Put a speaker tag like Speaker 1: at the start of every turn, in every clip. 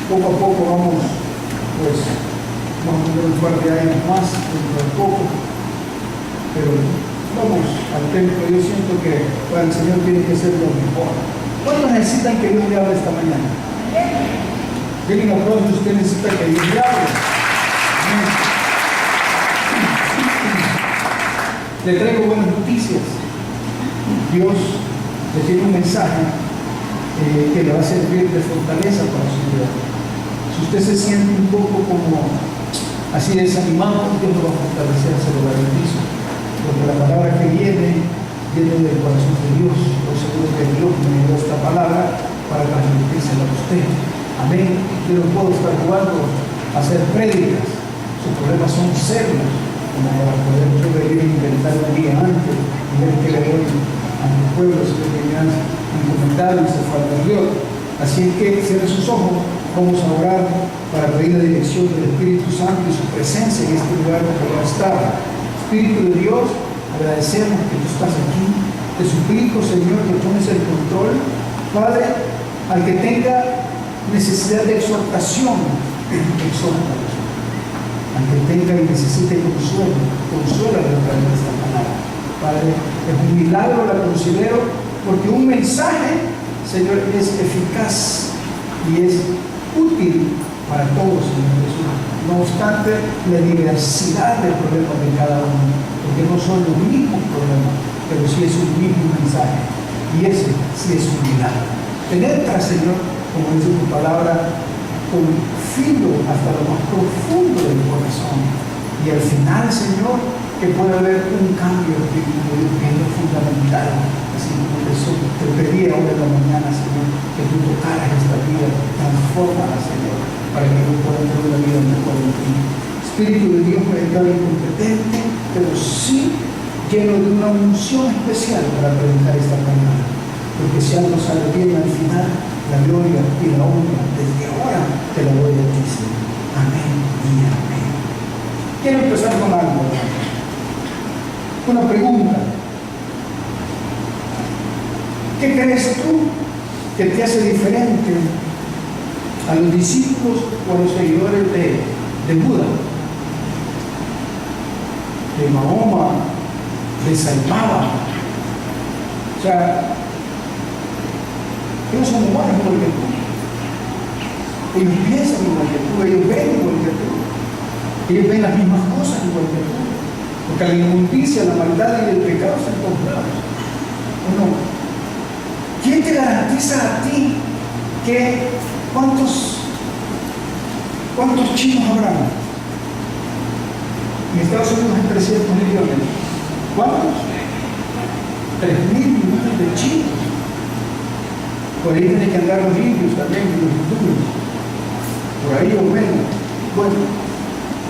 Speaker 1: poco a poco vamos a tener un par de años más, dentro de poco, pero vamos al templo. Yo siento que para el Señor tiene que ser lo mejor. ¿Cuántos necesitan que Dios le hable esta mañana? Denle un aplauso si usted necesita que Dios le hable. Le traigo buenas noticias. Dios le tiene un mensaje que le va a servir de fortaleza para su vida. Si usted se siente un poco como así desanimado, Dios lo va a fortalecer, se lo garantizo. Porque la palabra que viene del corazón de Dios. Por seguro que Dios me dio esta palabra para transmitírsela a usted. Amén. Yo no puedo estar jugando a hacer prédicas. Sus problemas son serios, como para poder venir a inventar un día antes y ver que le doy a mi pueblo, si que me han encomendado y se falta Dios. Así es que cierre sus ojos. Vamos a orar para pedir la dirección del Espíritu Santo y su presencia en este lugar donde va a estar. Espíritu de Dios, agradecemos que tú estás aquí. Te suplico, Señor, que tomes el control. Padre, al que tenga necesidad de exhortación, exhórtalo. Al que tenga y necesite consuelo, consúlalo a través de esta palabra. Padre, es un milagro, la considero, porque un mensaje, Señor, es eficaz y es útil para todos, Señor Jesús. No obstante, la diversidad de problemas de cada uno, porque no son los mismos problemas, pero sí es un mismo mensaje. Y ese sí es un milagro. Penetra, Señor, como dice tu palabra, con filo hasta lo más profundo del corazón. Y al final, Señor, que pueda haber un cambio espiritual, que es lo fundamental. Así como eso te pedí ahora en la mañana, Señor, que tú tocaras esta vida, transfórmala, Señor, para que yo pueda tener una vida mejor en ti. Espíritu de Dios me da incompetente, pero sí lleno de una unción especial para predicar esta palabra. Porque si algo sale bien al final, la gloria y la honra desde ahora te la doy a ti, Señor. Amén y amén. Quiero empezar con algo. Una pregunta. ¿Qué crees tú que te hace diferente a los discípulos o a los seguidores de Buda, de Mahoma, de Sai Baba? O sea, ellos son humanos igual que tú. Ellos piensan igual que tú, ellos ven igual que tú. Ellos ven las mismas cosas igual que tú. Porque la inmundicia, la maldad y el pecado están en todos lados. ¿O no? ¿Quién te garantiza a ti que cuántos chinos habrán? En Estados Unidos hay 300 millones. ¿Cuántos? 3.000 millones de chinos. Por ahí tienen que andar los indios también, los hindúes. Por ahí los ven. Bueno,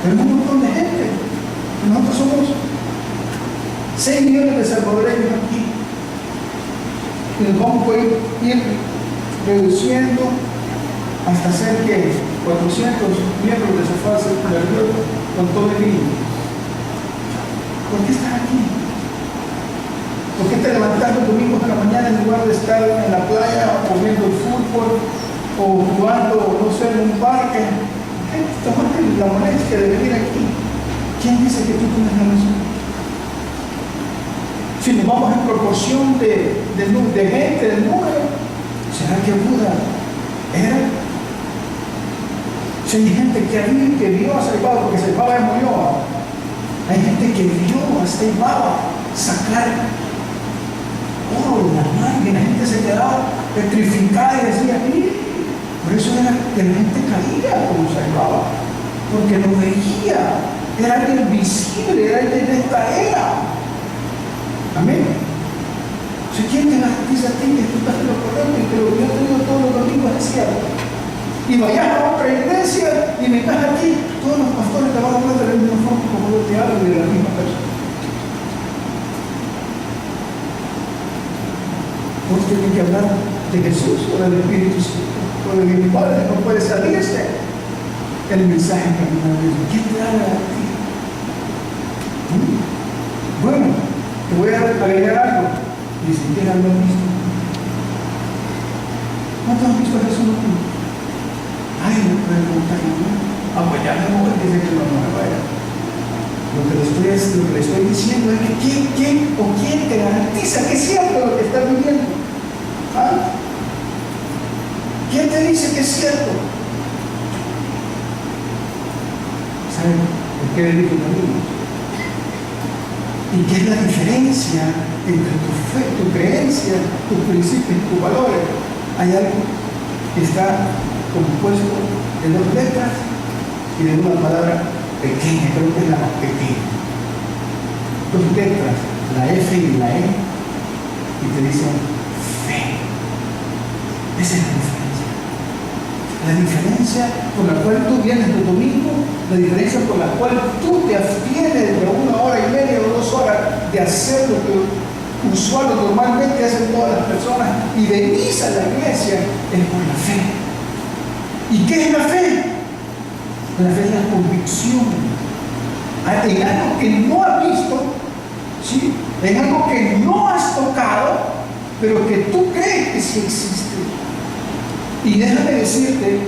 Speaker 1: tenemos un montón de gente. Nosotros somos 6 millones de salvadoreños aquí. Y nos vamos a ir reduciendo hasta ser que 400 miembros de esa fase nerviosa con todo el niño. ¿Por qué estás aquí? ¿Por qué te levantas los domingos en la mañana en lugar de estar en la playa o viendo el fútbol o jugando, no sé, en un parque? Tomaste la molestia de venir aquí. ¿Quién dice que tú tienes la razón? Si nos vamos en proporción de gente, del número, ¿será que Buda era? Si hay gente que vio a Sai Baba, porque Sai Baba ya murió. Hay gente que vio a Sai Baba sacar oro de las manos y la gente se quedaba petrificada y decía, por eso era que la gente caía como Sai Baba, porque lo veía, era alguien visible, era alguien de esta era. Amén. ¿Quién te garantiza a ti que tú estás en lo correcto y que lo que yo te digo todos los domingos es cierto? Y vayas a otra iglesia y me estás aquí, todos los pastores te van a hablar de la misma forma como yo te hablo y de la misma persona. Vos tenés que hablar de Jesús o del Espíritu Santo, o de mi Padre, no puede salirse el mensaje que me da Dios. ¿Quién te habla a ti? Bueno, te voy a agregar algo. Ni siquiera lo han visto. ¿Cuántos han visto a Jesús aquí? Ay, Alguien me puede preguntar, ¿no? Pues ya me voy, dice que no me vaya. Lo que le estoy diciendo es que ¿quién te garantiza que es cierto lo que estás viviendo? ¿Ah? ¿Quién te dice que es cierto? ¿Saben por qué le digo amigos? ¿Y qué es la diferencia entre tu fe, tu creencia, tus principios y tus valores? Hay algo que está compuesto de 2 letras y de una palabra pequeña, creo que es la más pequeña. 2 letras, la F y la E, y te dicen fe. Esa es la diferencia. La diferencia por la cual tú vienes de domingo, la diferencia por la cual tú te abstienes de 1 hora y media o 2 horas de hacer lo que usual o normalmente hacen todas las personas y venís a la iglesia, es por la fe. ¿Y qué es la fe? La fe es la convicción en algo que no has visto, ¿sí? En algo que no has tocado, pero que tú crees que sí existe. Y déjame decirte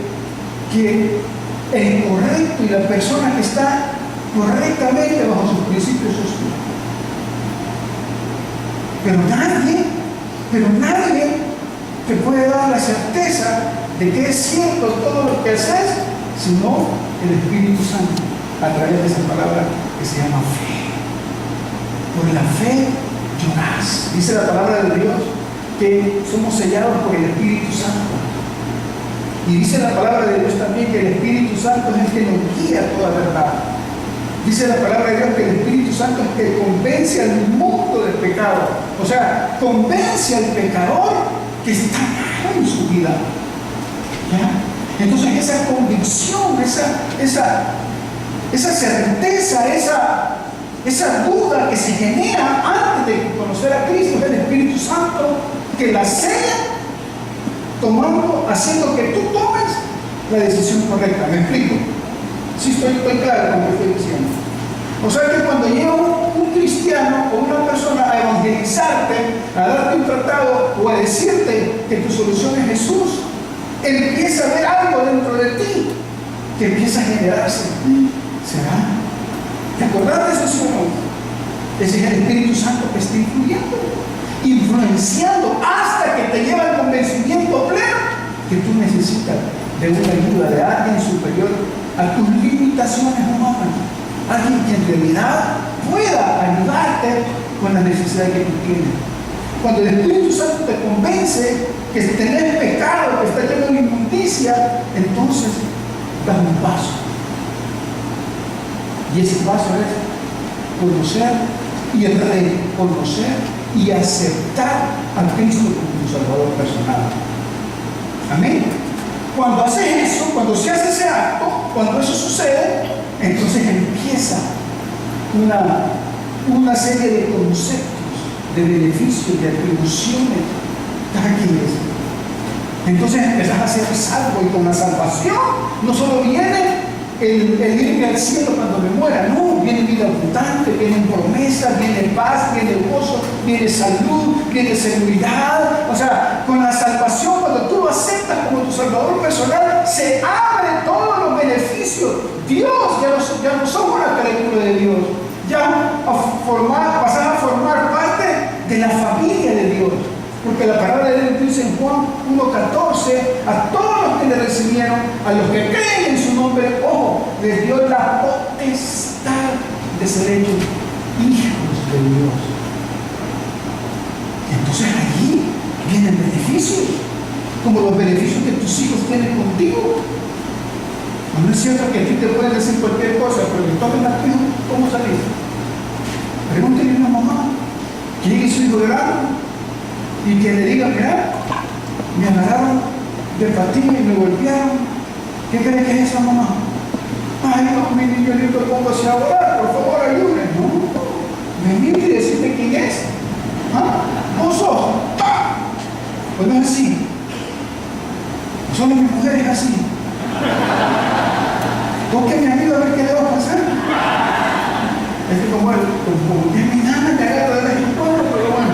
Speaker 1: que el correcto y la persona que está correctamente bajo sus principios sos tú. Pero nadie te puede dar la certeza de que es cierto todo lo que haces, sino el Espíritu Santo, a través de esa palabra que se llama fe. Por la fe llorás. Dice la palabra de Dios que somos sellados por el Espíritu Santo. Y dice la palabra de Dios también que el Espíritu Santo es el que nos guía a toda verdad. Dice la palabra de Dios que el Espíritu Santo es el que convence al mundo del pecado. O sea, convence al pecador que está mal en su vida. ¿Ya? Entonces esa convicción, esa certeza, esa duda que se genera antes de conocer a Cristo es el Espíritu Santo que la sella, haciendo que tú tomes la decisión correcta. ¿Me explico? Sí, estoy claro con lo que estoy diciendo. O sea que cuando llega un cristiano o una persona a evangelizarte, a darte un tratado o a decirte que tu solución es Jesús, empieza a ver algo dentro de ti que empieza a generarse. ¿Será? ¿Te acordás de eso, sí o no? Ese es el Espíritu Santo que está influenciando hasta que te lleva al convencimiento pleno que tú necesitas de una ayuda de alguien superior a tus limitaciones humanas, alguien que en realidad pueda ayudarte con la necesidad que tú tienes. Cuando el Espíritu Santo te convence que tenés pecado, que está lleno de inmundicia, entonces das un paso. Y ese paso es conocer y reconocer y aceptar a Cristo como tu Salvador personal. Amén. Cuando haces eso, cuando se hace ese acto, cuando eso sucede, entonces empieza una serie de conceptos, de beneficios, de atribuciones. Aquí es. Entonces empezás a ser salvo, y con la salvación no solo viene el irme al cielo cuando me muera, no, viene vida abundante, vienen promesas, viene paz, viene gozo, viene salud, viene seguridad. O sea, con la salvación, cuando tú lo aceptas como tu Salvador personal, se abren todos los beneficios. Dios, ya no somos una criatura de Dios, ya pasas a formar parte de la familia de Dios. Porque la palabra de Dios dice en Juan 1:14, a todos los que le recibieron, a los que creen en su nombre, ojo, les dio la potestad de ser hechos hijos de Dios. Entonces allí vienen beneficios, como los beneficios que tus hijos tienen contigo. No es cierto que a ti te pueden decir cualquier cosa, pero que tomen la tuya, ¿cómo salís? Pregúntale a una mamá que llegue su hijo grande y que le diga, mira, me agarraron de patín y me golpearon. ¿Qué crees que es esa mamá? Ay, no, mi niño lindo, póngase a orar, por favor, ayúdenme. No, venir y decirme quién es. ¿Ah? ¿Vos sos? ¡Ah! Pues no es así. Solo mi mujer es así. ¿Vos qué me ayuda a ver qué le va a pasar? Es que como es mi nana que agarra de vez en cuando, pero bueno.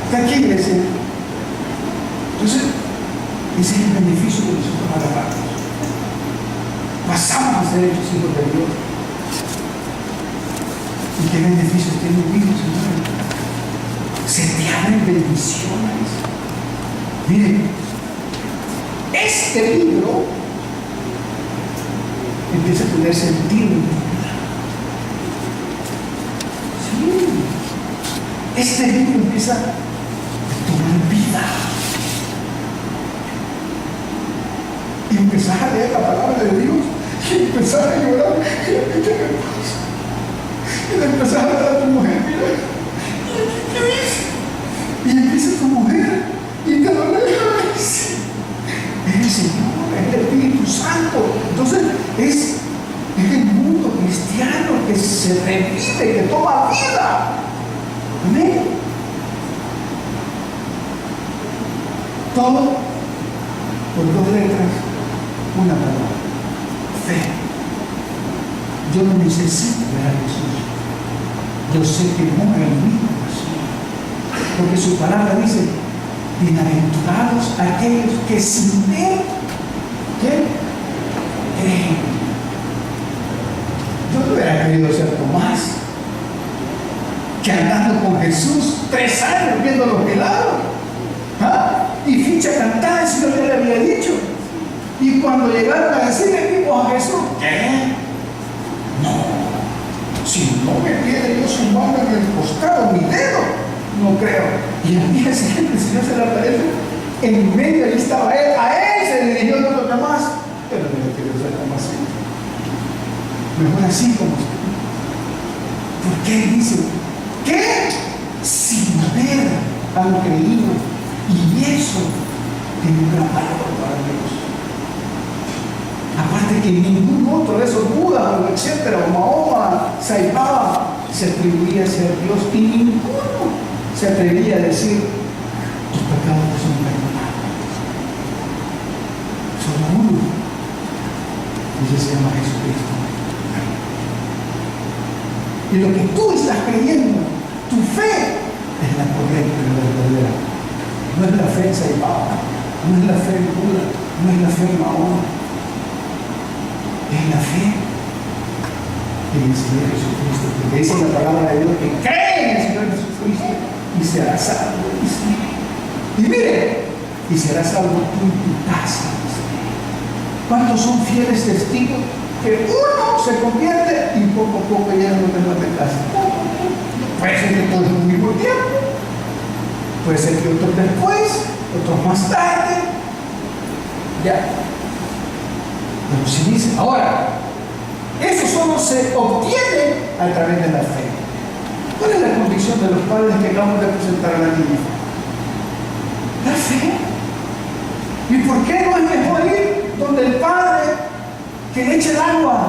Speaker 1: Está aquí, iglesia. Entonces, ese es el beneficio que nosotros agarramos. pasamos a ser hechos hijos de Dios. ¿Y qué beneficios tiene un hijo, Señor? Se te abren bendiciones. Miren, este libro empieza a tener sentido en tu vida. Sí. Este libro empieza a tomar vida. Y empezar a leer la palabra de Dios. Y empezar a llorar. Y le empezar a hablar a tu mujer, mira, ¿qué hice? Y empieza tu mujer y te lo lees. Es el Señor, es el Espíritu Santo. Entonces es el mundo cristiano que se revive, que toma vida. Amén. Todo por 2 letras, una palabra: fe. Yo no necesito ver a Jesús. Yo sé que mora en mi corazón, porque su palabra dice: bienaventurados aquellos que sin ver, ¿qué? Creen. Yo no hubiera querido ser Tomás, que andando con Jesús 3 años viendo los milagros, y ficha cantada, el Señor ya le había dicho. Y cuando llegaron a decirle vimos a Jesús, ¿qué? No. Si no me tiene Dios su mano en el costado, mi dedo, no creo. Y al día siguiente el Señor se le aparece en medio, ahí estaba él, a él se dirigió a los demás. Pero no le quiero ser como así. Mejor así como usted. Porque él dice que sin ver han creído, y eso tiene un gran valor para Dios. Aparte que ningún otro de esos Budas, o etcétera, o Mahoma, Saibaba, se atribuía a ser Dios, y ninguno se atrevía a decir: tus pecados son perdonados. Solo uno, y ese se llama Jesucristo. Y lo que tú estás creyendo, tu fe, es la correcta y la verdadera. No es la fe en Saibaba, no es la fe en Buda, no es la fe en Mahoma. Es la fe en el Señor Jesucristo, porque dice la palabra de Dios que cree en el Señor Jesucristo y será salvo. Y mire, y será salvo tú en tu casa. ¿Cuántos son fieles testigos que uno se convierte y poco a poco ya no tenemos de casa? Puede ser que todos al mismo tiempo, puede ser que otros después, otros más tarde. Ya. Pero si dice, ahora, eso solo se obtiene a través de la fe. ¿Cuál es la convicción de los padres que acabamos de presentar a la niña? La fe. ¿Y por qué no es mejor ir donde el padre que le eche el agua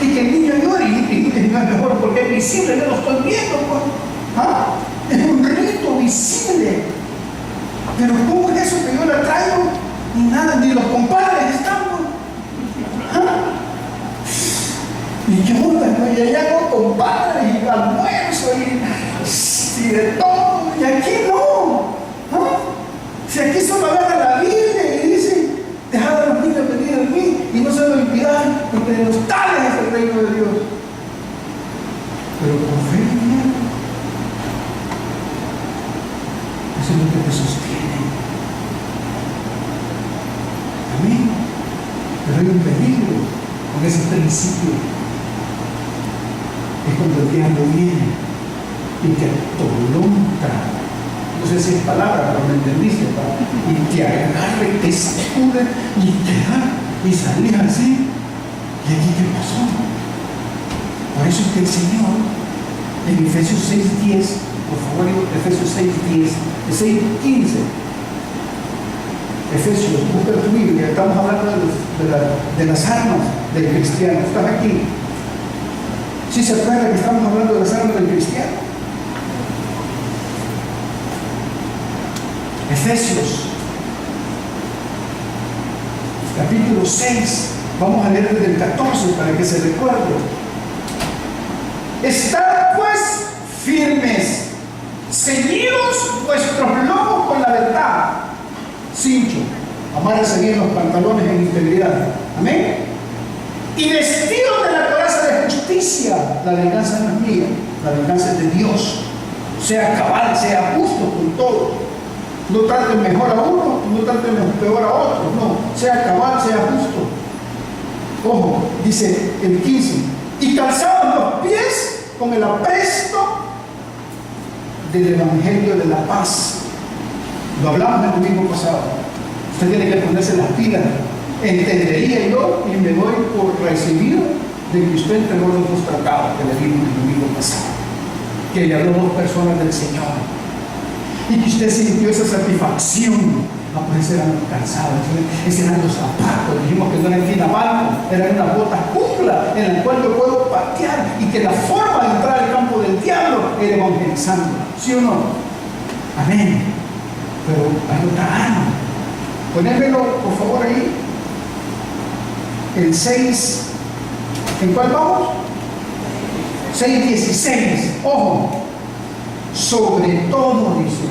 Speaker 1: y que el niño llore? Y no es mejor porque es visible, yo lo estoy viendo. Es un rito visible. Pero ¿cómo es eso que yo la traigo? Ni nada, ni los compadres están. Y yo, y allá con compadres, y almuerzo, y de todo, y aquí no. Si aquí solo agarra la Biblia y dice: dejad a los niños venir a mí, y no se lo impidan, porque de los tales es el reino de Dios. Pero con fe y miedo, eso es lo que te sostiene. Amén. Pero hay un peligro con ese principio. Es cuando el diablo viene y te atolontra. No sé si es palabra, pero me entendiste, ¿verdad? Y te agarra y te sacude y te da y salís así. ¿Y aquí qué pasó? Por eso es que el Señor, en Efesios 6:10, por favor, Efesios 6:10, 6:15. Efesios, busca tu Biblia, estamos hablando de las armas del cristiano. ¿Estás aquí? ¿Sí se acuerdan que estamos hablando de las armas del cristiano? Efesios, capítulo 6, vamos a leer desde el 14 para que se recuerde. Estad pues firmes, ceñidos vuestros lomos con la verdad. Cincho, amárrese bien los pantalones en integridad. Amén. y vestidos de la coraza de justicia. La venganza no es mía, la venganza es de Dios. Sea cabal, sea justo con todo. No traten mejor a uno, no traten peor a otro. No, sea cabal, sea justo. Ojo, dice el 15, y calzaban los pies con el apresto del Evangelio de la paz. Lo hablamos el domingo pasado. Usted tiene que ponerse las pilas. Entendería yo y me doy por recibido de que usted entregó los dos tratados que le dimos el domingo pasado, que le habló a dos personas del Señor, y que usted sintió esa satisfacción. Pues eran los calzados, esos eran los zapatos. Dijimos que no eran tinamalco, eran unas botas cumpla en las cuales yo puedo patear, y que la forma de entrar al campo del diablo era evangelizando. ¿Sí o no? Amén. Pero hay otra arma. Ponémelo por favor ahí. El 6. ¿En cuál vamos? 6:16. Ojo. Sobre todo, dice.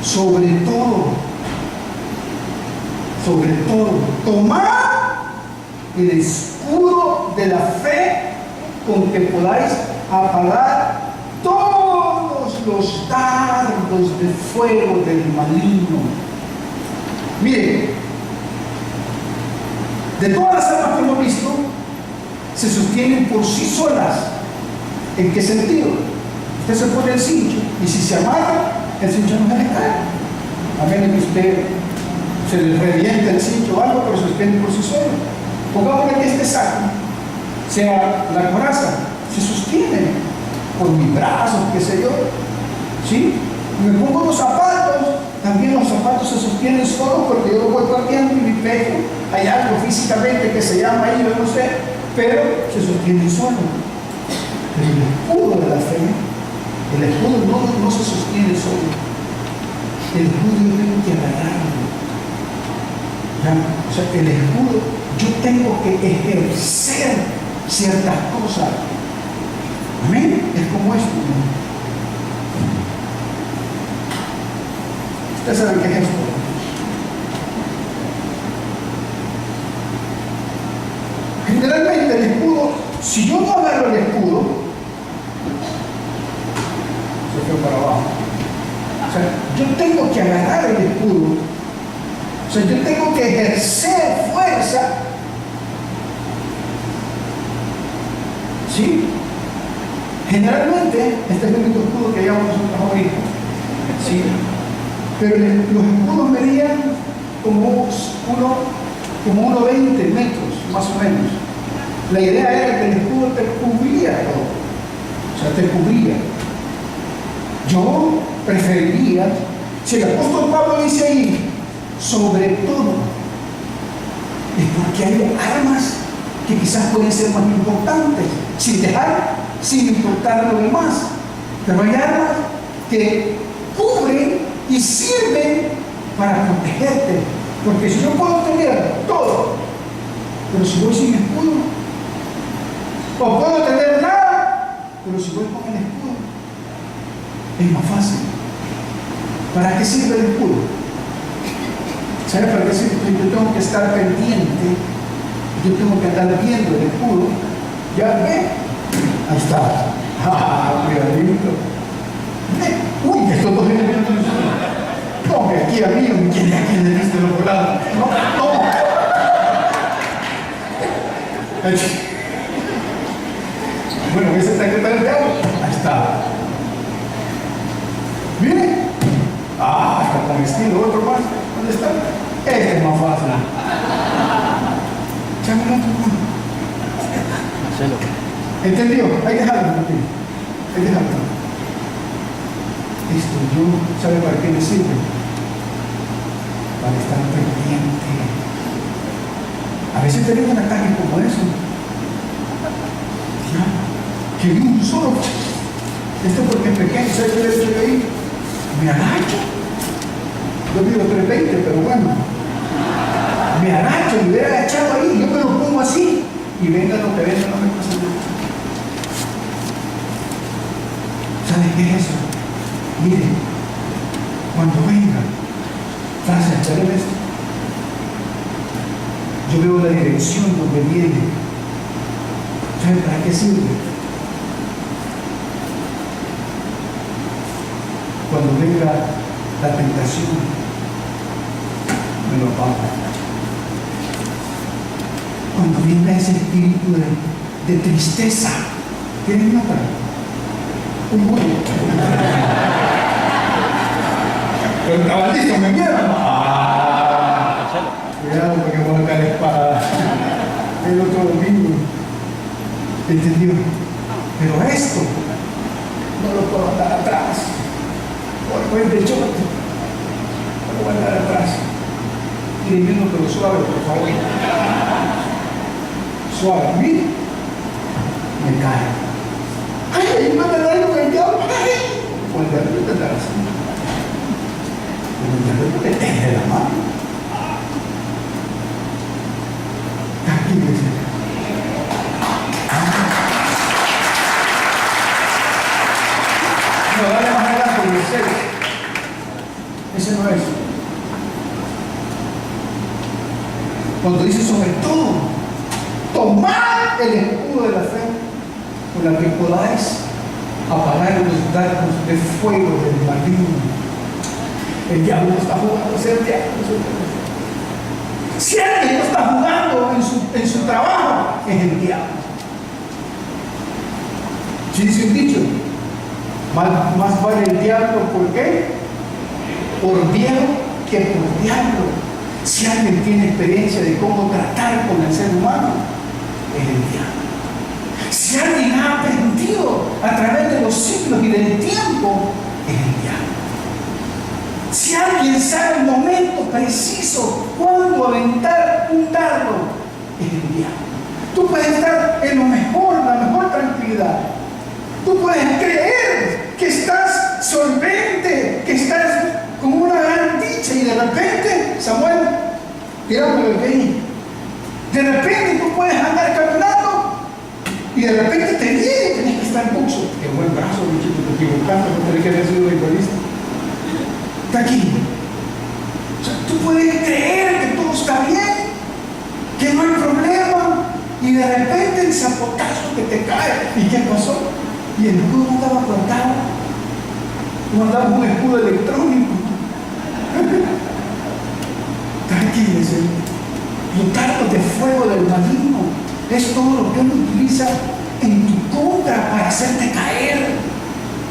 Speaker 1: Sobre todo, tomad el escudo de la fe con que podáis apagar todos los dardos de fuego del maligno. Miren, de todas las armas que hemos visto, se sostienen por sí solas. ¿En qué sentido? Usted se pone el cincho y si se amarra, el cincho no se le cae. A menos que usted se le reviente el cincho o algo, pero se sostiene por sí solo. Pongamos que este saco sea la coraza, se sostiene por mis brazos, qué sé yo. ¿Sí? Me pongo los zapatos, también los zapatos se sostienen solos porque yo lo voy partiendo y mi pecho, hay algo físicamente que se llama ahí, yo no sé, pero se sostienen solos. Pero el escudo de la fe, el escudo no se sostiene solo. El escudo yo tengo que agarrarlo. O sea, el escudo, yo tengo que ejercer ciertas cosas. Amén. Es como esto, ¿no? Usted sabe qué es esto. Generalmente el escudo, si yo no agarro el escudo, se fue para abajo. O sea, yo tengo que agarrar el escudo. O sea, yo tengo que ejercer fuerza. ¿Sí? Generalmente, este es el único escudo que llevamos nosotros ahorita. ¿Sí? Pero los escudos medían como 1,20 metros, más o menos. La idea era que el escudo te cubría todo. O sea, te cubría. Yo preferiría, si el apóstol Pablo dice ahí, sobre todo, es porque hay armas que quizás pueden ser más importantes, sin importar lo demás. Pero hay armas que cubren y sirven para protegerte. Porque si yo puedo tener todo, pero si voy sin escudo, o puedo tener nada, pero si voy con el escudo, es más fácil. ¿Para qué sirve el escudo? ¿Sabe para qué sirve? Yo tengo que estar pendiente, yo tengo que andar viendo el escudo. ¿Ya ve? Ahí está. Cuidadito. Uy, estos dos elementos. No, que aquí a mí, ¿quién le viste los volados? No. Bueno, ese está que está el agua. Ahí está. Mire. Está con estilo, otro más. ¿Dónde está? Este es más fácil. Chámelo otro más. ¿Entendió? Hay que dejarlo, Martín. Hay que dejarlo. Esto, ¿sabe para qué me sirve? Para estar pendiente. A veces tenemos un ataque como eso. ¿Ya? Que vi un solo. Esto porque es pequeño, ¿sabe qué le he hecho ahí? Me agacho. Yo mido 320, pero bueno. Me agacho y hubiera agachado ahí, yo me lo pongo así. Y venga lo que venga, no me pasa nada. ¿Sabes qué es eso? Mire, cuando venga, frase, esperen esto. Yo veo la dirección donde viene. ¿Saben para qué sirve? Cuando venga la tentación, me lo apaga. Cuando venga ese espíritu de tristeza, ¿tienen nota? Un burro. Pero el caballito me mira. Cuidado porque voy a caer espada. El otro domingo. ¿Entendió? Pero esto no lo puedo andar atrás. Por el pecho. No lo voy a andar atrás. Y mismo pero suave, por favor. Suave. Mira. Me cae. ¡Ay, ahí me da algo que yo! ¡Ay! Cuando el diablo te da así. Cuando el diablo te teje la mano. Tranquilo. No, dale más adelante, 16. Ese no es. Cuando dice sobre todo, tomad el escudo de la fe, con la que podáis apagar los dardos de fuego del maligno. El diablo no está jugando, es el diablo. Si alguien no está jugando en su trabajo, es el diablo. Si dice un dicho, más vale el diablo, ¿por qué? Por viejo que por diablo. Si alguien tiene experiencia de cómo tratar con el ser humano, es el diablo. Si alguien ha aprendido a través de los siglos y del tiempo, es el diablo. Si alguien sabe el momento preciso cuándo aventar un dardo, es el diablo. Tú puedes estar en lo mejor, la mejor tranquilidad. Tú puedes creer que estás solvente, que estás con una gran dicha, y de repente, Samuel, tirándole el ahí. De repente tú puedes andar caminando y de repente te viene y tienes que estar en pulso. Qué buen brazo, bichito, te equivocaste, no tenés que haber sido beisbolista. Está aquí. O sea, tú puedes creer que todo está bien, que no hay problema, y de repente el zapotazo que te cae. ¿Y qué pasó? Y el escudo no estaba cortado. No andaba un escudo electrónico. Tranquilo, los dardos de fuego del maligno es todo lo que él utiliza en tu contra para hacerte caer,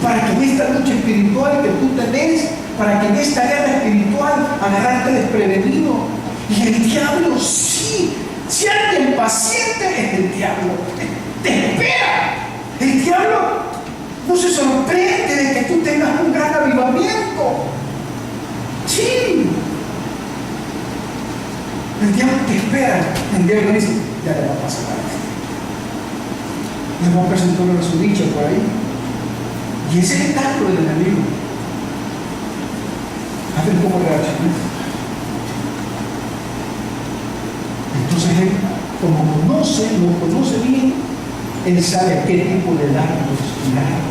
Speaker 1: para que en esta lucha espiritual que tú tenés, para que en esta guerra espiritual agarrarte desprevenido. Y el diablo sí, si alguien paciente es el diablo, te espera. El diablo no se sorprende de que tú tengas un gran avivamiento. Sí. El diablo te espera. El diablo dice, ya le va a pasar a este. Le va a presentar una su dicha por ahí. Y ese es el tanto del enemigo. A ver cómo reacciona. Entonces él, como lo conoce bien, él sabe a qué tipo de dardos tirar.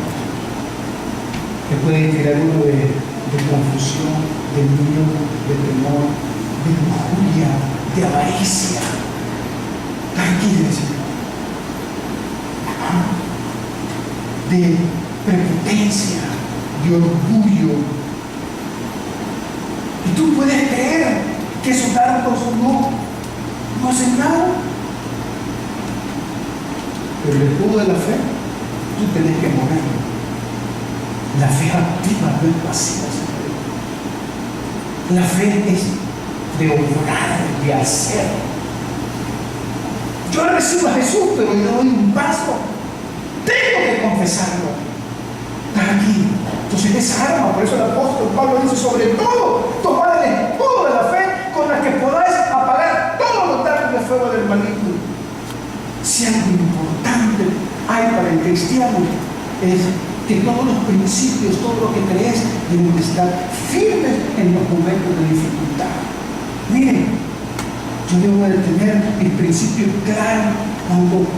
Speaker 1: Que puede tirar uno de confusión, de miedo, de temor, de lujuria, de avaricia. Tranquilícense. De prepotencia, de orgullo. Y tú puedes creer que esos dardos no hacen nada. Pero el escudo de la fe, tú tenés que moverlo. La fe activa, no es pasiva. La fe es de obrar, de hacer. Yo recibo a Jesús, pero yo doy un paso. Tengo que confesarlo. Está aquí. Entonces esa arma, por eso el apóstol Pablo dice, sobre todo, tomar el escudo de la fe con la que podáis apagar todos los dardos de fuego del maligno. Si algo importante hay para el cristiano es que todos los principios, todo lo que crees, deben estar firmes en los momentos de dificultad. Miren, yo debo de tener el principio claro.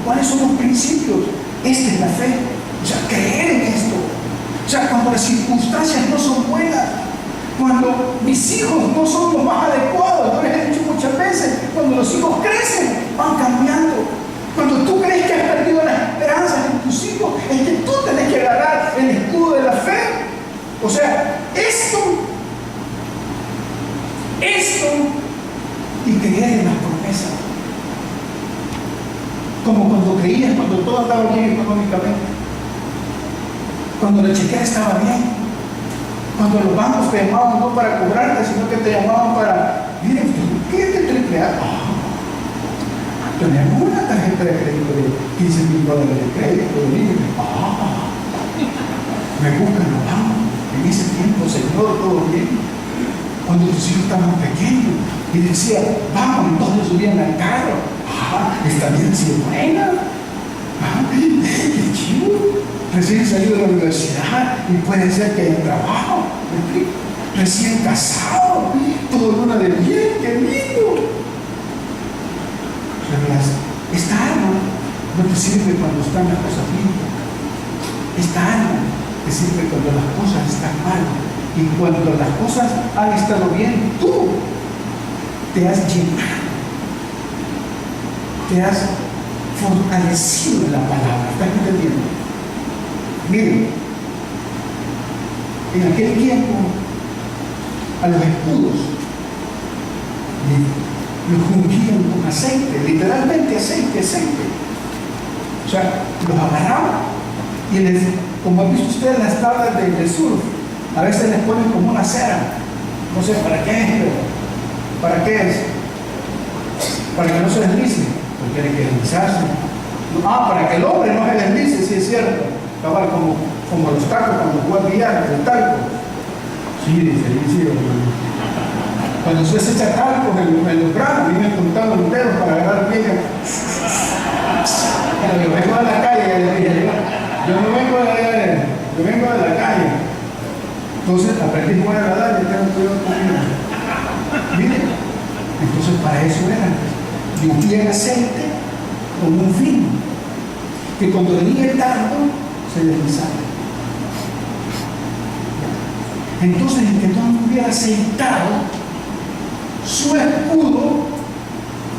Speaker 1: ¿Cuáles son los principios? Esta es la fe. O sea, creer en esto. O sea, cuando las circunstancias no son buenas, cuando mis hijos no son los más adecuados, yo les he dicho muchas veces, cuando los hijos crecen, y creer en las promesas. Como cuando creías, cuando todo andaba bien económicamente, cuando la chequera estaba bien, cuando los bancos te llamaban no para cobrarte, sino que te llamaban para, miren, ¿qué es el AAA? Teníamos una tarjeta de crédito de $15,000 de crédito, de límite. Me buscan los bancos. En ese tiempo, Señor, todo bien. Cuando tus hijos estaban pequeños y decía, vamos, entonces subían al carro. Esta vida ha sido buena. Qué chido. Recién salido de la universidad y puede ser que haya trabajo. Recién casado, todo luna de miel, qué lindo. Esta arma no te sirve cuando están las cosas bien. Esta arma te sirve cuando las cosas están mal. Y cuando las cosas han estado bien, tú te has llenado, te has fortalecido en la palabra. ¿Estás entendiendo? Miren, en aquel tiempo a los escudos los ungían con aceite, literalmente aceite. O sea, los agarraban y como han visto ustedes en las tablas del surf, a veces les ponen como una cera. No sé para qué es, pero ¿para qué es? Para que no se deslice, porque tiene que deslizarse. Para que el hombre no se deslice, sí es cierto. Cabal, como los tacos cuando juegan billar, el talco. Sí, dice. Cuando usted se echa talco en los brazos, vienen contando los dedos para agarrar piel. Yo vengo de la calle, yo vengo de la calle. Entonces aprendí a jugar a nadar y tengo cuidado conmigo. Miren, entonces para eso era. Limpian aceite con un fin. Que cuando venía el dardo, se deslizaba. Entonces, el que no hubiera aceitado su escudo,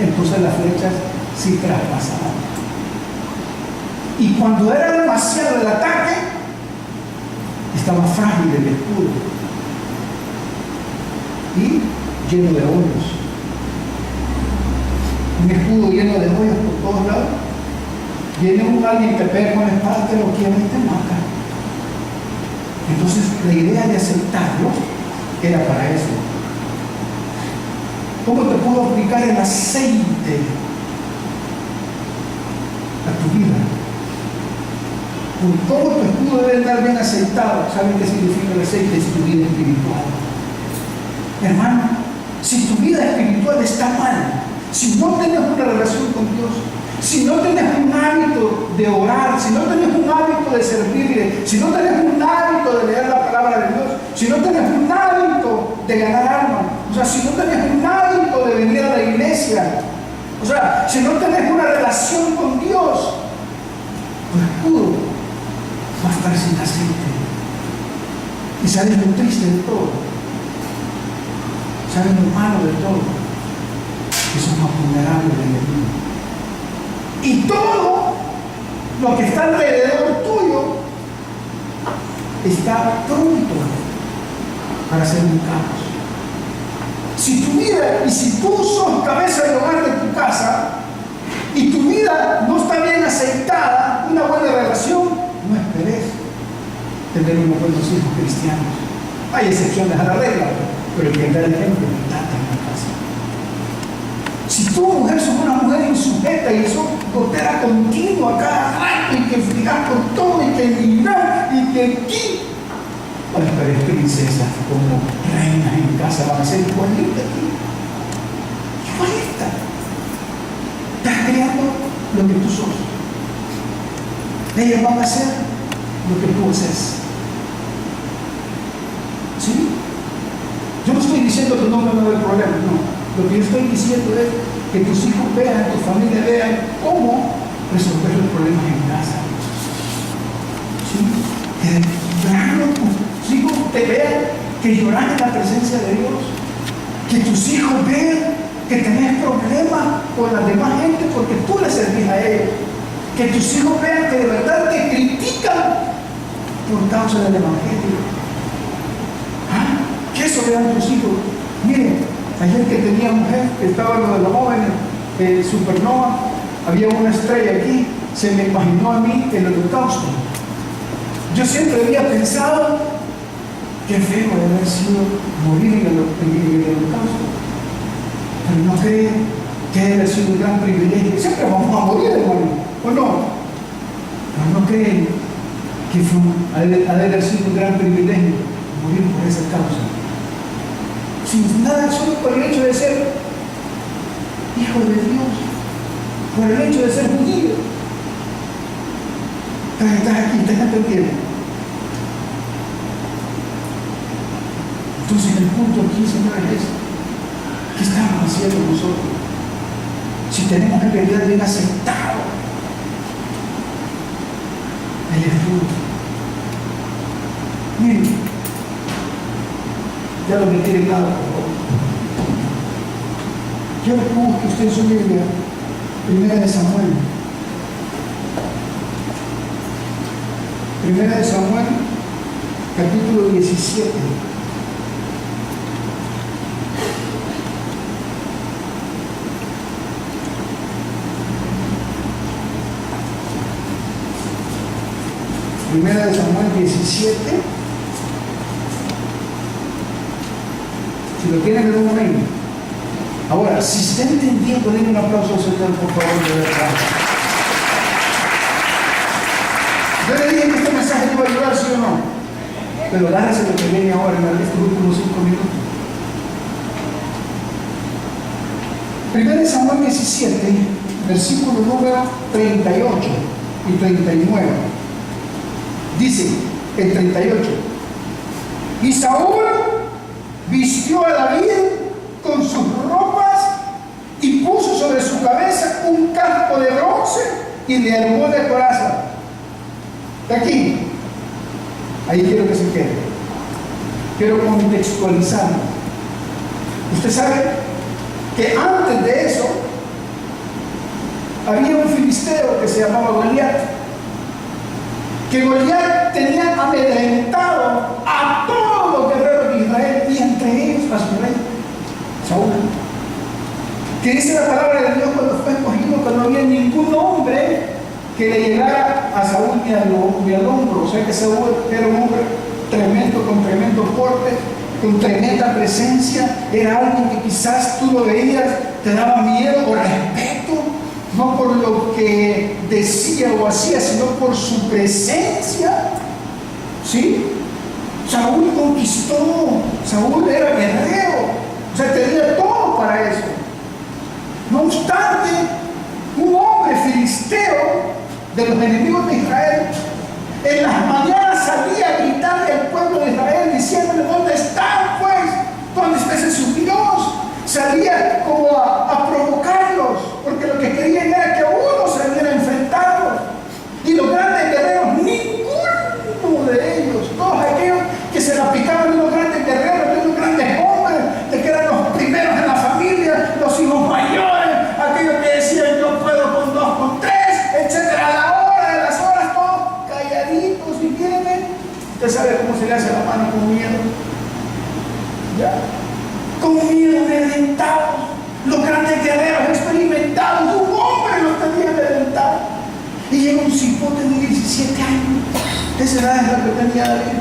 Speaker 1: entonces las flechas sí traspasaban. Y cuando era demasiado el ataque, estaba frágil el escudo y lleno de hoyos. Un escudo lleno de hoyos por todos lados. Viene alguien que pega con la espada, te lo quiere y te mata. Entonces la idea de aceptarlo era para eso. ¿Cómo te puedo aplicar el aceite a tu vida? ¿Cómo tu escudo debe estar bien aceitado? ¿Saben qué significa el aceite? Es tu vida espiritual. Hermano, si tu vida espiritual está mal, si no tienes una relación con Dios, si no tienes un hábito de orar, si no tienes un hábito de servirle, si no tienes un hábito de leer la palabra de Dios, si no tienes un hábito de ganar alma, o sea, si no tienes un hábito de venir a la iglesia, o sea, si no tienes una relación con Dios, tu escudo va a estar sin aceite. Y sabes lo triste de todo, sabes lo malo de todo, que somos vulnerables del enemigo. Y todo lo que está alrededor tuyo está pronto para ser un caos. Si tu vida, y si tú sos cabeza de hogar de tu casa, y tu vida no está bien aceitada, una buena relación, no esperes tener unos buenos hijos cristianos. Hay excepciones a la regla, pero el que da el ejemplo es tata en la casa. Si tú, mujer, sos una mujer insujeta y sos gotera continua cada rato y que frigas por todo y que mirar y que aquí, pues esperes princesas como reinas en casa van a ser igualitas aquí. Igualita. Estás creando lo que tú sos. Ellas van a hacer lo que tú haces. ¿Sí? Yo no estoy diciendo que no me va a haber problemas, no. Lo que yo estoy diciendo es que tus hijos vean, tu familia vean cómo resolver los problemas en casa. ¿Sí? Que tus hijos te vean que lloras en la presencia de Dios. Que tus hijos vean que tenés problemas con la demás gente porque tú les servís a ellos. Que tus hijos vean que de verdad te critican por causa del Evangelio. Que eso vean tus hijos. Miren, ayer que tenía mujer, que estaba lo de los jóvenes, supernova, había una estrella aquí, se me imaginó a mí el holocausto. Yo siempre había pensado, qué feo debe haber sido morir en el holocausto. Pero no cree que debe haber sido un gran privilegio. Siempre vamos a morir, hermano, ¿o no? Pero no creen que ha de haber sido un gran privilegio morir por esa causa. Sin nada, solo por el hecho de ser hijo de Dios, por el hecho de ser judío. Estás aquí, estás entendiendo. Entonces el punto aquí, señores, es ¿qué estamos haciendo nosotros? Si tenemos en realidad bien aceptado el estudio. Miren, ya lo metí en nada, por favor. Yo les pongo que usted en su Biblia, 1 Samuel. 1 Samuel, capítulo 17. Primera de Samuel 17. Si lo tienen, en un momento. Ahora, si está entendiendo, denle un aplauso al Señor, por favor, de verdad. Yo le dije que este mensaje iba a ayudar, ¿sí o no? Pero agárrese lo que viene ahora en estos últimos 5 minutos. 1 Samuel 17, versículo número 38 y 39. Dice el 38: y Saúl vistió a David con sus ropas y puso sobre su cabeza un casco de bronce y le armó de coraza. De aquí, ahí quiero que se quede. Quiero contextualizar. Usted sabe que antes de eso había un filisteo que se llamaba Goliat, que Goliat tenía amedrentado a todos los guerreros de Israel y entre ellos a su rey Saúl, que dice la palabra de Dios cuando fue escogido que no había ningún hombre que le llegara a Saúl ni al hombro. O sea que Saúl era un hombre tremendo, con tremendo porte, con tremenda presencia. Era alguien que quizás tú lo veías, te daba miedo o respeto, no por lo que decía o hacía, sino por su presencia. ¿Sí? Saúl conquistó, Saúl era guerrero, o sea, tenía todo para eso. No obstante, un hombre filisteo de los enemigos de Israel en las mañanas salía a gritarle al pueblo de Israel diciéndole: ¿dónde están, pues? ¿Dónde está ese su Dios? Salía como a provocarlos, porque lo que querían era que a uno saliera a enfrentarlos. Y los grandes guerreros, ninguno de ellos, todos aquellos que se la picaban de los grandes guerreros, de los grandes hombres, de que eran los primeros en la familia, los hijos mayores, aquellos que decían yo puedo con 2, con 3, etcétera, a la hora de las horas, todos calladitos y vienen. Usted sabe cómo se le hace la mano con miedo. ¿Ya? Con miedo, amedrentados. Los grandes guerreros experimentados, un hombre los tenía amedrentados. Y llega un cipote de 17 años. Esa edad es la que tenía David.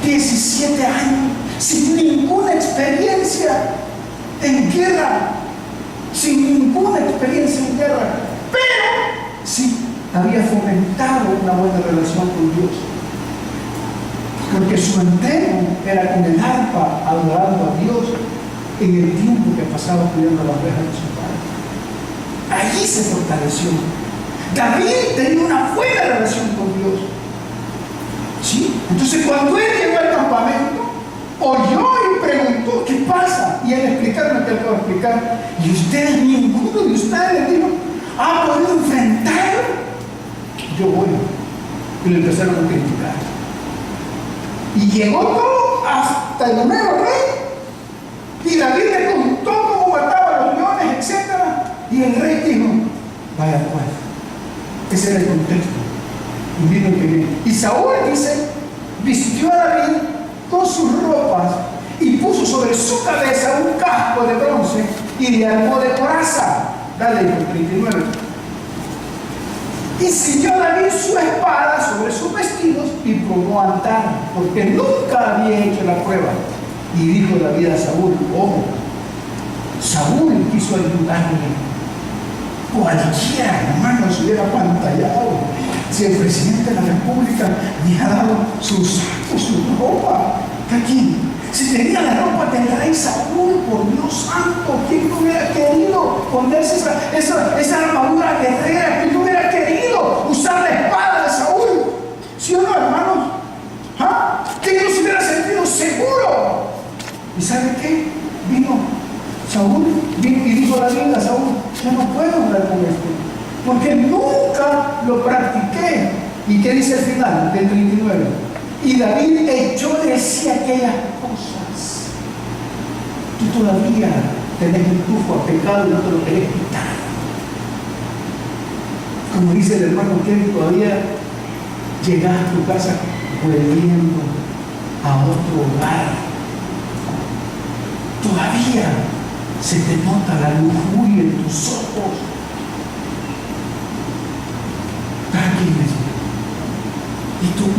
Speaker 1: 17 años, sin ninguna experiencia en guerra. Sin ninguna experiencia en guerra. Pero sí había fomentado una buena relación con Dios. Porque su entreno era con el arpa adorando a Dios en el tiempo que pasaba cuidando las ovejas de su padre. Allí se fortaleció. David tenía una buena relación con Dios. ¿Sí? Entonces cuando él llegó al campamento, oyó y preguntó: ¿qué pasa? Y él explicaron lo que él va a explicar. Y ustedes, ninguno de ustedes, les dijo, ¿ha podido enfrentarlo? Yo voy. Y le empezaron a criticar. Y llegó todo hasta el mero rey. Y David le contó cómo mataba a los leones, etc. Y el rey dijo: vaya pues. Ese era el contexto. Y vino el que viene. Y Saúl, dice, vistió a David con sus ropas y puso sobre su cabeza un casco de bronce y le armó de coraza. Dale, hijo, 39. Y ciñó David su espada sobre sus vestidos y probó a andar, porque nunca había hecho la prueba. Y dijo David a Saúl, ojo, Saúl quiso ayudarle. Cualquiera, hermano, se hubiera pantallado. Si el presidente de la República le ha dado sus sacos, su ropa, aquí, si tenía la ropa del rey Saúl, por Dios santo, ¿quién no hubiera querido ponerse esa armadura guerrera? ¿Quién no hubiera querido usar la espada de Saúl? ¿Sí o no, hermanos? ¿Ah? ¿Quién no se hubiera sentido seguro? ¿Y sabe qué? Vino Saúl y dijo David a Saúl, yo no puedo andar con esto, porque nunca lo practiqué. ¿Y qué dice el final del 39? Y David echó de sí aquellas cosas. Tú todavía tenés un tufo a pecado y no te lo querés quitar. Como dice el hermano Kevin, todavía llegas a tu casa volviendo a otro hogar. Todavía se te nota la lujuria en tus ojos. Tranquilo.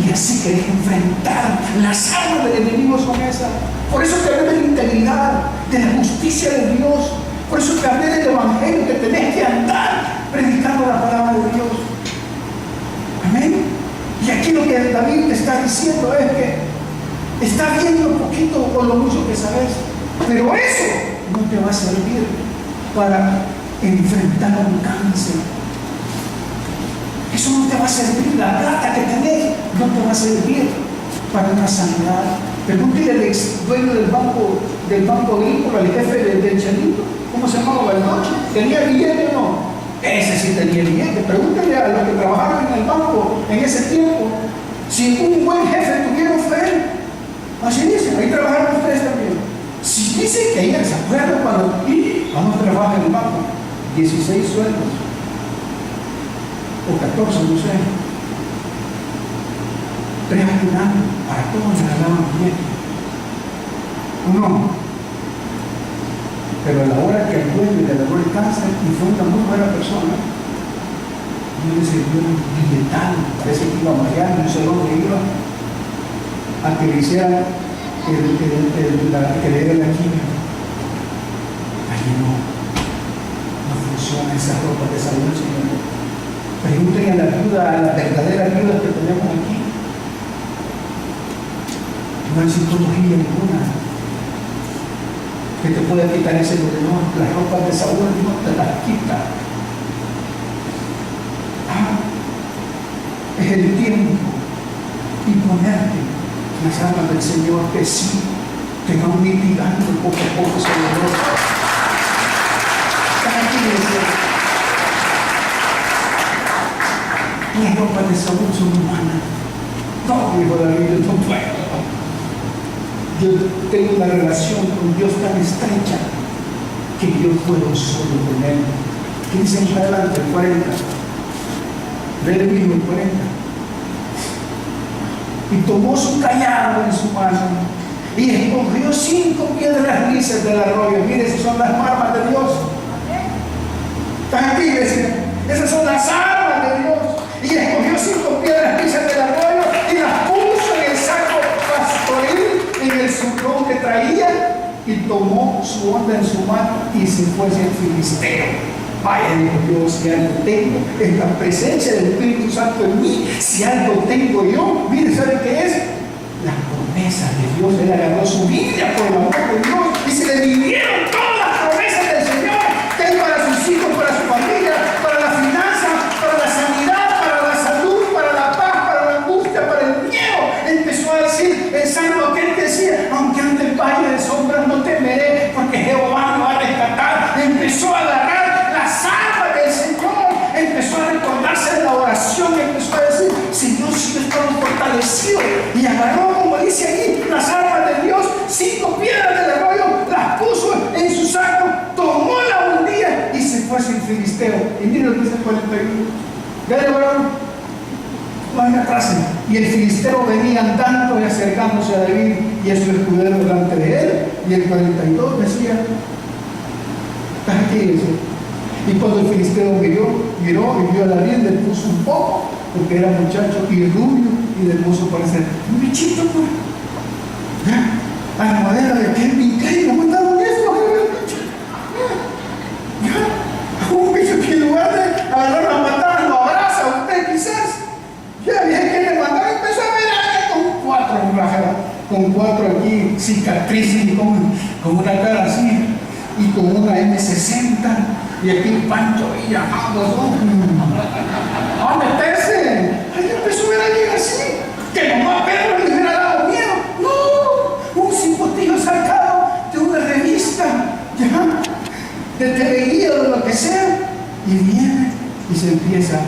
Speaker 1: Y así querés enfrentar las armas del enemigo son esas. Por eso te hablé de la integridad, de la justicia de Dios. Por eso te hablé del evangelio, que tenés que andar predicando la palabra de Dios. Amén. Y aquí lo que David te está diciendo es que está viendo un poquito o lo mucho que sabes, pero eso no te va a servir para enfrentar un cáncer. Eso no te va a servir. La plata que tenés no te va a servir para una sanidad. Pregúntale al ex dueño del banco agrícola, al jefe del Chalito, ¿cómo se llamaba? Baldoche. ¿Tenía billete o no? Ese sí tenía billete. Pregúntale a los que trabajaron en el banco en ese tiempo si un buen jefe tuvieron fe. Así dicen, ahí trabajaron ustedes también. Si dicen que ayer se acuerdan cuando vamos a trabajar en el banco, 16 sueldos. O 14, no sé. 3 ayudando, para todos les daban bien. Uno. Pero a la hora que el dueño le agarró el cáncer y fue una muy buena persona, no le sirvió un billetal, parece que iba a Miami, no sé dónde iba, a que le hicieran que le dieran la quimio. Allí no funciona esa ropa de salud, Señor. Pregúntenle a la viuda, a las verdaderas viudas que tenemos aquí. No hay psicología ninguna que te pueda quitar ese dolor. Las ropas de Saúl no te las quita. Es el tiempo y ponerte las armas del Señor que sí te van mitigando poco a poco ese dolor. Las ropas de Saúl son humanas. No, dijo David, yo no puedo. Yo tengo una relación con Dios tan estrecha que yo puedo solo con Él. ¿Qué dice más adelante? El 40. Ve el mismo, el 40. Y tomó su callado en su mano y escogió 5 piedras lisas del arroyo. Mire, esas son las armas de Dios. ¿Están aquí, iglesia? Esas son las armas de Dios. Y escogió 5 piedras lisas del arroyo y las puso en el saco pastoril, en el zucrón que traía, y tomó su onda en su mano y se fue hacia el filisteo. Vaya, dijo yo, si algo tengo, es la presencia del Espíritu Santo en mí. Si algo tengo yo, mire, ¿sabe qué es? La promesa de Dios. Él agarró su Biblia por el amor de Dios y se le vinieron todas las promesas del Señor que hay para sus hijos, para su familia, para la finanza, para la sanidad, para la salud, para la paz, para la angustia, para el miedo. Empezó a decir, pensando que él decía, aunque ande el valle de sombras no temeré, porque Jehová me va a rescatar. Empezó a agarrar las armas del Señor, empezó a recordarse de la oración, empezó a decir, Señor, si yo estaba fortalecido, y agarró, como dice allí, las armas de Dios, 5 piedras del arroyo, las puso en su saco, tomó la hundía y se fue hacia el filisteo. Y miren lo que dice el 41. Dale, varón, van atrás. Y el filisteo venía andando y acercándose a David y a su escudero delante de él. Y el 42 decía, aquí dice. Y cuando el filisteo miró y vio a David, le puso un poco, porque era muchacho y rubio, y le puso parecer un bichito, pues. A la madera de aquel vintel, ¿cómo mandaron eso? Un bicho que en lugar de agarrar la patada lo abraza a usted quizás. Ya dije que le mandaba, empezó a ver ahí con cuatro aquí cicatrices y con una cara así y con una M60 y aquí Pancho Villa, a meterse. Ahí empezó a ver a alguien así, que nomás Pedro le hubiera dado miedo. No, un cipotillo sacado de una revista, ya, de teleguía o de lo que sea, y viene y se empieza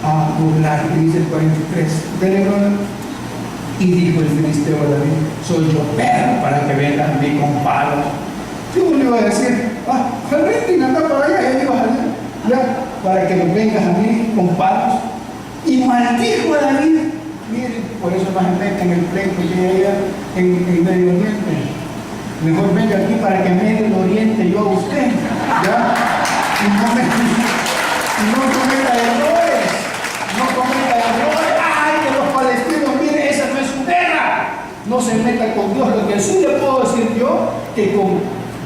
Speaker 1: a burlar. Y dice el 43, dele, brother. Y dijo el filisteo a David, soy yo perro para que vengas a mí con palos. Yo le iba a decir, al renting anda para allá, ya ibas allá, ya, para que nos vengas a mí con palos. Y maldijo a David. Miren, por eso no se mete en el pleito que hay allá en Medio Oriente. Mejor venga aquí para que me lo oriente yo a usted, ya. Y no cometa errores. ¡Ay, que los palestinos, mire, esa no es su guerra! No se meta con Dios. Lo que sí le puedo decir yo, que con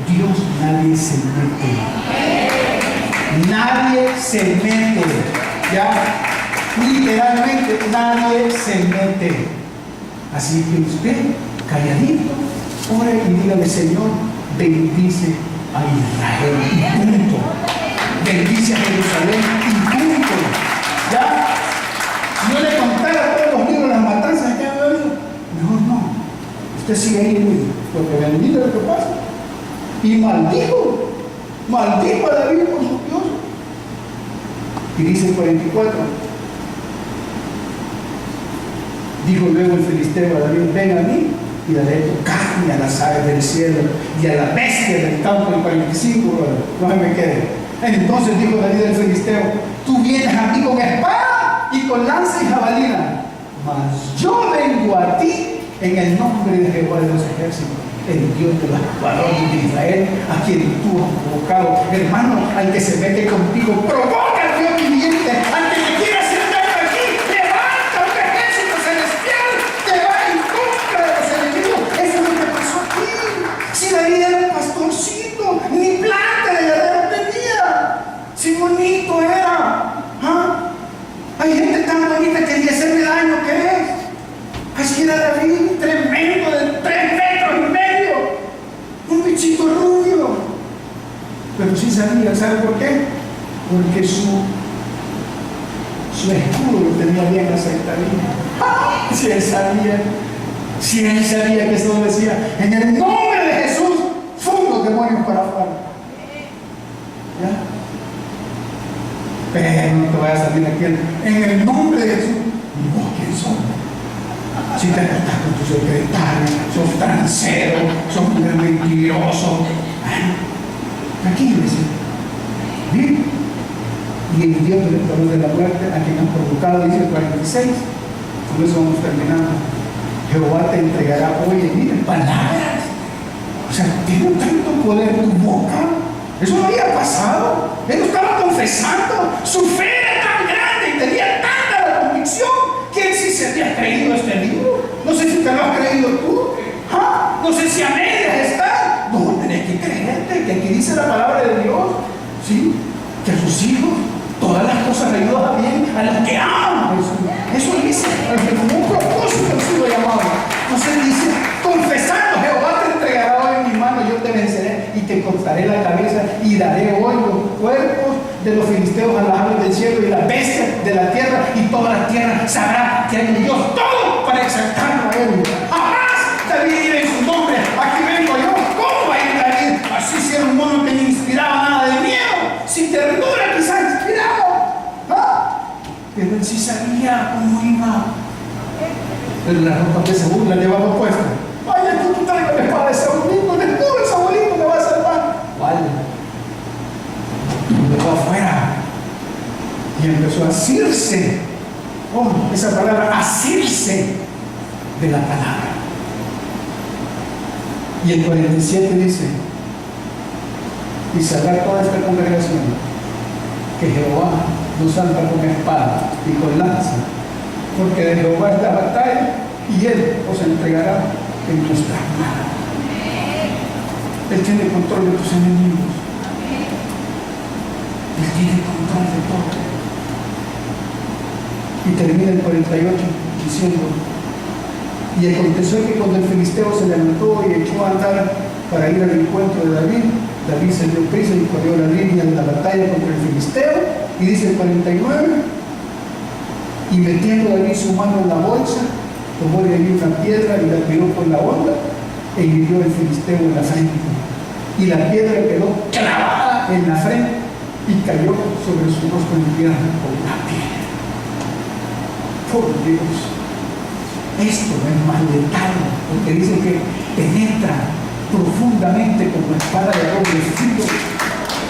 Speaker 1: Dios nadie se mete. Nadie se mete. Ya, literalmente nadie se mete. Así que usted, calladito, ore y dígale, Señor, bendice a Israel y punto. Bendice a Jerusalén y punto. Ya, si yo le contara todos los libros, las matanzas que ha habido, mejor no. Usted sigue ahí, porque bendito lo que pasa. Y maldijo a David por su Dios. Y dice el 44, dijo luego el filisteo a David, ven a mí y daré tu carne a las aves del cielo y a la bestia del campo. El 45, no se me quede. Entonces dijo David al filisteo, tú vienes a mí con espada y con lanza y jabalina, mas yo vengo a ti en el nombre de Jehová de los ejércitos, el Dios de los varones de Israel, a quien tú has provocado. Hermano, al que se mete contigo, provoca al Dios viviente. Al que te quiera hacer daño aquí, levanta un ejército celestial que va en contra de los enemigos. Eso es lo que pasó aquí. Si David era un pastorcito, ni planta de ganado tenía, si bonito era. Hay gente tan bonita que ni hacerle daño que es. Así era David, tremendo, de 3 metros y medio, un bichito rubio. Pero sí sabía, ¿sabe por qué? Porque su escudo lo tenía bien aceitadito. Si él sabía que eso decía, en el nombre de Jesús, los demonios para afuera. ¿Ya? Pero no te vayas a salir aquí en el nombre de Jesús. ¿Y vos quién sos? Si te acostás con tu secretaria, sos transero, sos un mentiroso. Tranquilo, ¿bien? Y el Dios del dolor de la muerte, a quien han provocado, dice el 46, con eso vamos terminando. Jehová te entregará hoy, miren, palabras. O sea, tiene tanto poder tu boca. Eso no había pasado. Él lo estaba confesando. Su fe era tan grande y tenía tanta la convicción que él sí se había creído este libro. No sé si te lo has creído tú. No sé si a medias está. No, tenés que creerte que aquí dice la palabra de Dios. ¿Sí? Que a sus hijos todas las cosas le ayudan a bien a los que aman. Eso dice, como un propósito ha sido llamado. Entonces dice, confesando, Jehová te entregará hoy en mi mano, yo te venceré y te cortaré la cabeza y daré hoy los cuerpos de los filisteos a las aves del cielo y las bestias de la tierra, y toda la tierra sabrá que hay un Dios todo para exaltarlo a él. Jamás David iba en su nombre, aquí vengo yo. ¿Cómo va a ir David? Así si era un mono que no inspiraba nada de miedo, sin ternura quizás inspiraba. Pero él sí sabía cómo iba. Pero la ropa de Saúl la llevaba puesta. Vaya, tú traigas la espada de Saúl, desnudo el Saúlito me va a salvar. ¿Cuál? Lo dejó afuera y empezó a asirse esa palabra, asirse de la palabra. Y el 47 dice, y sabrá toda esta congregación que Jehová nos salva con espada y con lanza, porque de Jehová es la batalla y Él os entregará en nuestras manos. Él tiene control de tus enemigos. Él tiene control de todo. Y termina el 48 diciendo, y aconteció que cuando el filisteo se levantó y echó a andar para ir al encuentro de David, David se dio prisa y corrió la línea de la batalla contra el filisteo, y dice el 49, y metiendo David su mano en la bolsa, tomó de allí una piedra y la tiró por la onda, e hirió al filisteo en la frente. Y la piedra quedó clavada en la frente y cayó sobre su rostro en tierra como una piedra. Por Dios, esto no es más letal, porque dice que penetra profundamente como espada de doble filo.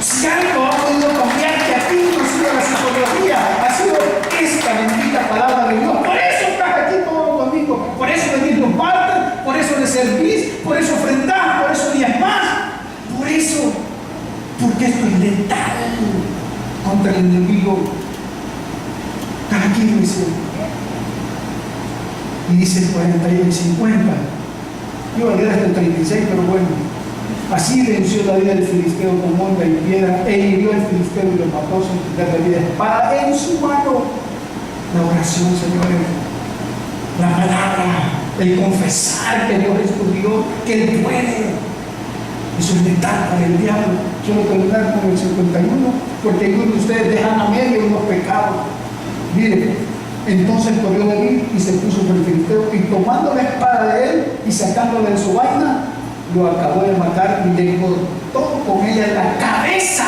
Speaker 1: Si algo ha podido cambiarte a ti, no ha sido la psicología, ha sido esta bendita palabra de Dios. Por eso estás aquí todo conmigo, por eso venís los martes, por eso le servís, por eso ofrendás, por eso diezmás, por eso, porque esto es letal contra el enemigo. Cada quien dice, y dice el 41 y 50. Yo voy a leer hasta el 36, pero bueno. Así venció David al filisteo con monta y piedra, e hirió al filisteo y lo mató sin quitar la vida, espada en su mano. La oración, señores, la palabra, el confesar que Dios escogió, que Él puede. Eso es letal para el diablo. Quiero terminar con el 51, porque algunos de ustedes dejan a medio unos pecados. Miren. Entonces corrió David y se puso por el filisteo, y tomando la espada de él y sacándola de su vaina, lo acabó de matar y le cortó con ella la cabeza.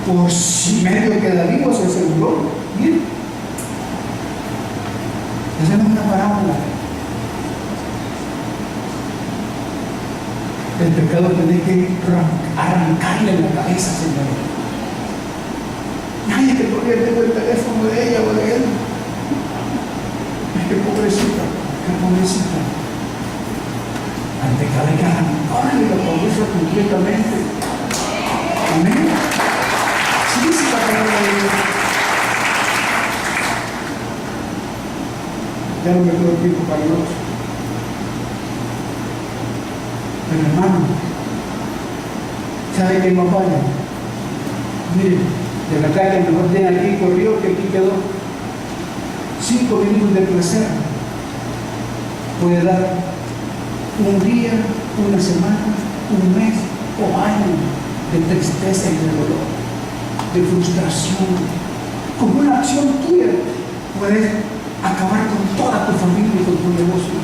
Speaker 1: Por si medio que David se aseguró. Miren, esa no es una parábola. El pecado tiene que arrancarle la cabeza, Señor. Ay, es que todavía tengo el teléfono de ella o de él. Es que pobrecita, qué pobrecita. Al pecado hay que arrancarle la pobreza completamente. Amén. Sí, dice la palabra de Dios. Ya no me quedo tiempo para Dios. Pero hermano, ¿sabe qué más vale? Miren. De verdad que el mejor día aquí corrió, que aquí quedó 5 minutos de placer. Puede dar un día, una semana, un mes o año de tristeza y de dolor, de frustración. Como una acción tuya puedes acabar con toda tu familia y con tu negocio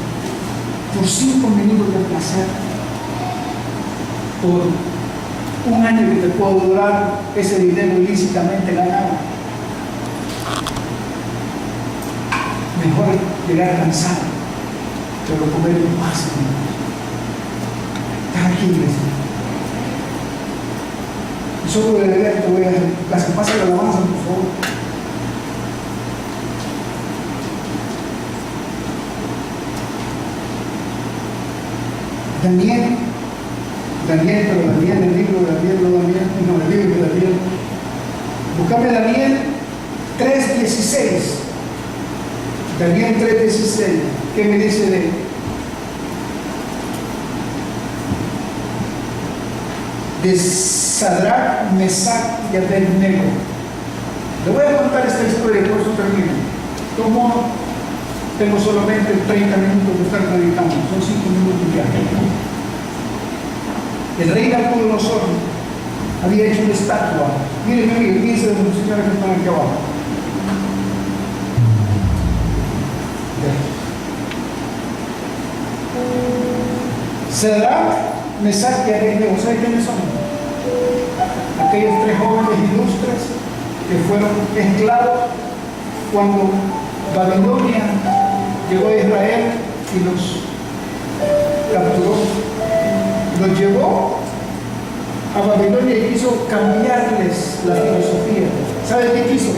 Speaker 1: por 5 minutos de placer, por un año que te puedo durar ese dinero ilícitamente ganado. Mejor llegar cansado, pero comer en paz. Estás aquí, iglesia. Y solo de leer te voy a hacer tu casa. Pasa la alabanza, por favor. Daniel, pero Daniel, el libro de Daniel, no Daniel, no, el libro de Daniel. Buscame Daniel 3:16. Daniel 3:16. ¿Qué me dice de él? De Sadrach, Mesach y Abednego. Le voy a contar esta historia y por eso termino. Como tengo solamente 30 minutos de estar predicando, son 5 minutos ya. El rey Nabucodonosor había hecho una estatua. Miren, fíjense de los señores que están aquí abajo. Sadrach, Mesach y Abednego, ¿saben quiénes son? Aquellos 3 jóvenes ilustres que fueron esclavos cuando Babilonia llegó a Israel y los capturó. Los llevó a Babilonia y quiso cambiarles la filosofía. ¿Sabe qué quiso?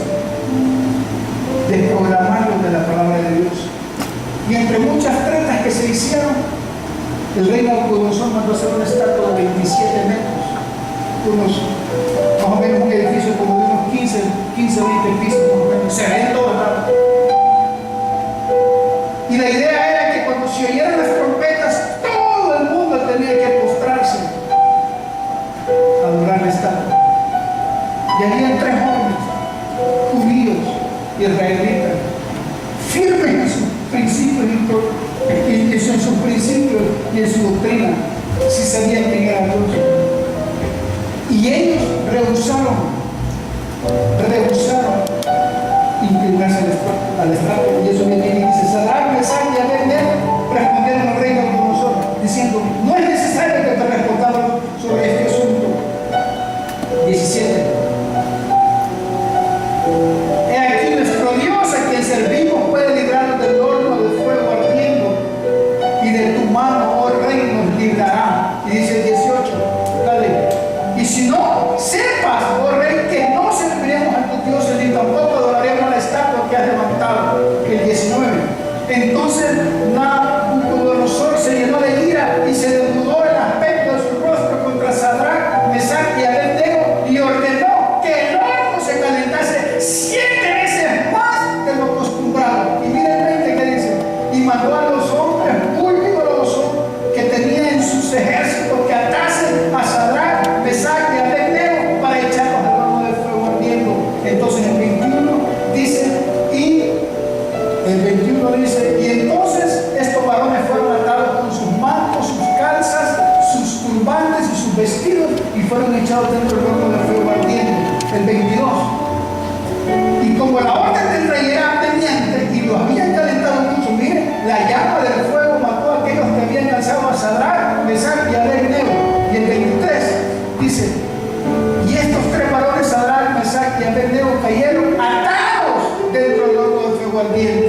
Speaker 1: mandó a hacer una estatua de 27 metros, más o menos un edificio como de unos 15, 20 pisos más o menos, se ve todo el rato. Y la idea era que cuando se oyeran las trompetas, todo el mundo tenía que postrarse a adorar la estatua. Y había 3 jóvenes, judíos, israelitas, firmes en sus principios y en su doctrina, si sabían quién era Dios. Y ellos rehusaron inclinarse al estatua. Y eso viene y dice: Sadrac, Mesach y Abednego respondieron al rey Nabucodonosor, diciendo: no es necesario que te respondamos sobre este asunto. 17. He aquí nuestro Dios, a quien servimos, puede librarnos del horno de fuego ardiendo, y de tu mano, oh rey, nos librará. Y dice el 18, dale. Y si no, sepas, oh rey, que no serviremos a tus dioses, ni tampoco adoraremos la estatua que has levantado. El 19. Entonces Nabucodonosor se llenó de ira y se desnudó el aspecto de su rostro contra Sadrac, Mesach y Abednego, y ordenó que el horno se calentase 7 veces más de lo acostumbrado. Y miren el 20 que dice: y mandó a los hombres muy vigorosos que tenía en sus ejércitos que atasen a Sadrac, Mesach y Abednego para echarlos al horno de fuego ardiendo. Entonces el 21 dice, y entonces estos varones fueron atados con sus mantos, sus calzas, sus turbantes y sus vestidos, y fueron echados dentro del horno de fuego ardiendo. El 22. Y como la orden del rey era pendiente y los habían calentado mucho, miren, la llama del fuego mató a aquellos que habían lanzado a Sadrac, Mesach y Abednego. Y el 23 dice: y estos 3 varones, Sadrac, Mesach y Abednego, cayeron atados dentro del horno de fuego ardiente.